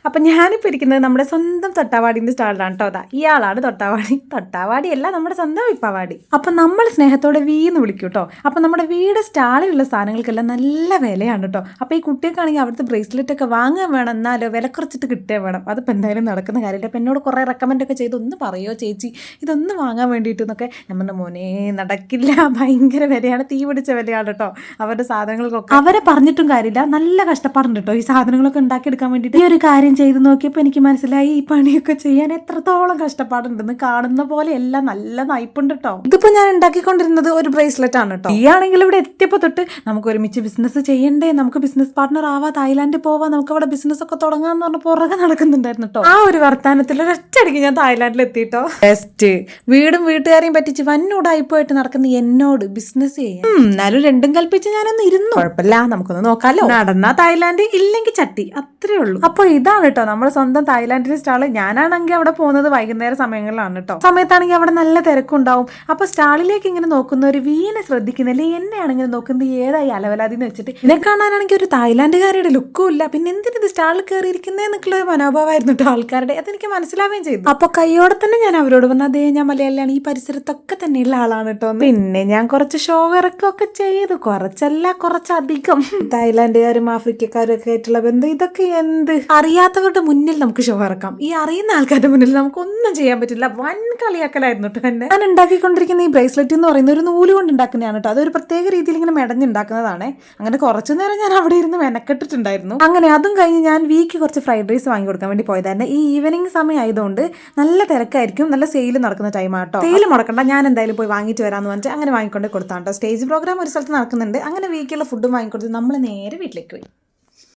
അപ്പം ഞാനിപ്പോൾ ഇരിക്കുന്നത് നമ്മുടെ സ്വന്തം തൊട്ടാവാടിൻ്റെ സ്റ്റാളിലാണ് കേട്ടോ. അതാ ഇയാളാണ് തൊട്ടാവാടിയല്ല നമ്മുടെ സ്വന്തം വിപ്പാവാടി. അപ്പം നമ്മൾ സ്നേഹത്തോടെ വീന്ന് വിളിക്കും കേട്ടോ. അപ്പം നമ്മുടെ വീട് സ്റ്റാളിലുള്ള സാധനങ്ങൾക്കെല്ലാം നല്ല വിലയാണ് കേട്ടോ. അപ്പോൾ ഈ കുട്ടികൾക്കാണെങ്കിൽ അവിടുത്തെ ബ്രേസ്ലെറ്റ് ഒക്കെ വാങ്ങാൻ വേണം, എന്നാലോ വില കുറച്ചിട്ട് കിട്ടേ വേണം. അതിപ്പോൾ എന്തായാലും നടക്കുന്ന കാര്യമില്ല. അപ്പം എന്നോട് കുറേ റെക്കമെൻഡ് ഒക്കെ ചെയ്ത് ഒന്ന് പറയോ ചേച്ചി ഇതൊന്ന് വാങ്ങാൻ വേണ്ടിയിട്ട് എന്നൊക്കെ. നമ്മുടെ മോനെ നടക്കില്ല, ഭയങ്കര വിലയാണ്, തീ പിടിച്ച വിലയാണ് കേട്ടോ അവരുടെ സാധനങ്ങൾക്കൊക്കെ. അവരെ പറഞ്ഞിട്ടും കാര്യമില്ല, നല്ല കഷ്ടപ്പാടുണ്ട് കേട്ടോ ഈ സാധനങ്ങളൊക്കെ ഉണ്ടാക്കിയെടുക്കാൻ വേണ്ടിയിട്ട്. ഈ ഒരു കാര്യം ചെയ്ത് നോക്കിയപ്പോൾ എനിക്ക് മനസ്സിലായി ഈ പണിയൊക്കെ ചെയ്യാൻ എത്രത്തോളം കഷ്ടപ്പാടുണ്ടെന്ന്. കാണുന്ന പോലെ എല്ലാം നല്ല നയിപ്പുണ്ട് കേട്ടോ. ഇതിപ്പോൾ ഞാൻ ഉണ്ടാക്കിക്കൊണ്ടിരുന്നത് ഒരു ബ്രേസ്ലെറ്റ് ആണ് കേട്ടോ. ഈ ആണെങ്കിൽ ഇവിടെ എത്തിയപ്പോൾ തൊട്ട് നമുക്ക് ഒരുമിച്ച് ബിസിനസ് ചെയ്യണ്ടേ, നമുക്ക് ബിസിനസ് പാർട്ണർ ആവാ, തായ്ലാൻഡിൽ പോവാ, നമുക്ക് അവിടെ ബിസിനസ് ഒക്കെ തുടങ്ങാന്ന് പറഞ്ഞ പുറകെ നടക്കുന്നുണ്ടായിരുന്നു കേട്ടോ. ആ ഒരു വർത്താനത്തിൽ ഒരൊറ്റയടിക്ക് ഞാൻ തായ്ലാൻഡിൽ എത്തിയിട്ടോ. ബെസ്റ്റ് വീടും വീട്ടുകാരെയും പറ്റിച്ച് വന്നൂടായിപ്പോയിട്ട് നടക്കുന്ന എന്നോട് ബിസിനസ് ചെയ്യാം. എന്നാലും രണ്ടും കൽപ്പിച്ച് ഞാനൊന്ന് ഇരുന്നു. കുഴപ്പമില്ല, നമുക്കൊന്ന് നോക്കാലോ. നടന്നാ തായ്ലാൻഡ്, ഇല്ലെങ്കിൽ ചട്ടി, അത്രേ ഉള്ളൂ. അപ്പോൾ ഇതാണ് കേട്ടോ നമ്മുടെ സ്വന്തം തായ്ലാൻഡിന്റെ സ്റ്റാള്. ഞാനാണെങ്കിൽ അവിടെ പോകുന്നത് വൈകുന്നേര സമയങ്ങളിലാണ് കേട്ടോ. സമയത്താണെങ്കിൽ അവിടെ നല്ല തിരക്കുണ്ടാവും. അപ്പൊ സ്റ്റാളിലേക്ക് ഇങ്ങനെ നോക്കുന്ന ഒരു വീനെ ശ്രദ്ധിക്കുന്നില്ലേ, എന്നെയാണെങ്കിൽ നോക്കുന്നത് ഏതായി അലവലാതിന്ന് വെച്ചിട്ട്. ഇതിനെ കാണാനാണെങ്കിൽ ഒരു തായ്ലാൻഡുകാരുടെ ലുക്കും ഇല്ല, പിന്നെ എന്തിനത് സ്റ്റാളിൽ കയറിയിരിക്കുന്നതെന്നൊക്കെയുള്ള ഒരു മനോഭാവമായിരുന്നു കേട്ടോ ആൾക്കാരുടെ. അതെനിക്ക് മനസ്സിലാവുകയും ചെയ്തു. അപ്പൊ കൈയോടെ തന്നെ ഞാൻ അവരോട് പറഞ്ഞു, അതേ ഞാൻ മലയാളിയാണ്, ഈ പരിസരത്തൊക്കെ തന്നെയുള്ള ആളാണ് കേട്ടോ. പിന്നെ ഞാൻ കുറച്ച് ഷോ ഇറക്കൊക്കെ ചെയ്തു, കുറച്ചല്ല കുറച്ചധികം. തായ്ലാൻഡുകാരും ആഫ്രിക്കക്കാരും ഒക്കെ ആയിട്ടുള്ള ബന്ധം, ഇതൊക്കെ എന്ത് അറിയാത്തവരുടെ മുന്നിൽ നമുക്ക് ഷോ ഇറക്കാം, ഈ അറിയുന്ന ആൾക്കാരുടെ മുന്നിൽ നമുക്കൊന്നും ചെയ്യാൻ പറ്റില്ല. വൻ കളിയാക്കലായിരുന്നു കേട്ടോ എന്നെ. ഞാൻ ഉണ്ടാക്കിക്കൊണ്ടിരിക്കുന്ന ഈ ബ്രേസ്ലെറ്റ് എന്ന് പറയുന്ന ഒരു നൂല് കൊണ്ട് ഉണ്ടാക്കുന്നതാണ് കേട്ടോ. അതൊരു പ്രത്യേക രീതിയിൽ ഇങ്ങനെ മെടഞ്ഞുണ്ടാക്കുന്നതാണ്. അങ്ങനെ കുറച്ചു നേരം ഞാൻ അവിടെ ഇരുന്ന് മെനക്കെട്ടിട്ടുണ്ടായിരുന്നു. അങ്ങനെ അതും കഴിഞ്ഞ് ഞാൻ വീക്ക് കുറച്ച് ഫ്രൈഡ് റൈസ് വാങ്ങി കൊടുക്കാൻ വേണ്ടി പോയതായിരുന്നു. ഈ ഈവനിങ് സമയം ആയതുകൊണ്ട് നല്ല തിരക്കായിരിക്കും, നല്ല സെയിൽ നടക്കുന്ന ടൈം ആട്ടോ. സെയിൽ മുടക്കണ്ട, ഞാൻ എന്തായാലും പോയി വാങ്ങിയിട്ട് വരാമെന്ന് പറഞ്ഞിട്ട് അങ്ങനെ വാങ്ങിക്കൊണ്ട് കൊടുത്താട്ടോ. സ്റ്റേജ് പ്രോഗ്രാം ഒരു സ്ഥലത്ത് നടക്കുന്നുണ്ട്. അങ്ങനെ വീക്കിലുള്ള ഫുഡും വാങ്ങിക്കൊടുത്ത് നമ്മൾ നേരെ വീട്ടിലേക്ക് പോയി.